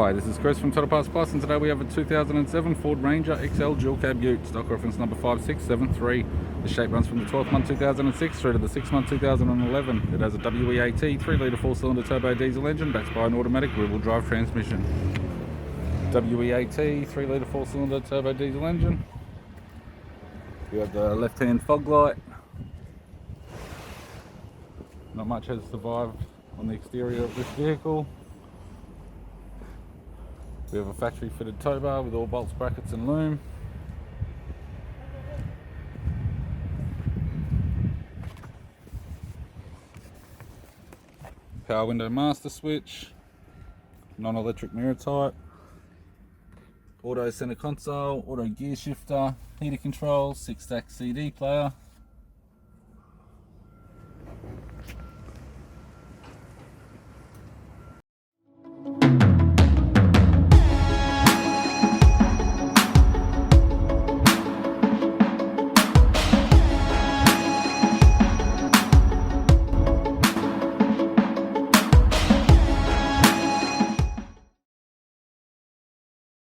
Hi, this is Chris from Total Parts Plus, and today we have a 2007 Ford Ranger XL dual cab ute, stock reference number 5673. The shape runs from the 12th month 2006 through to the 6th month 2011. It has a WEAT 3-litre 4-cylinder turbo diesel engine backed by an automatic rear-wheel drive transmission. WEAT 3-litre 4-cylinder turbo diesel engine. We have the left-hand fog light. Not much has survived on the exterior of this vehicle. We have a factory fitted tow bar with all bolts, brackets and loom. Power window master switch, non-electric mirror type, auto center console, auto gear shifter, heater controls, 6-stack CD player,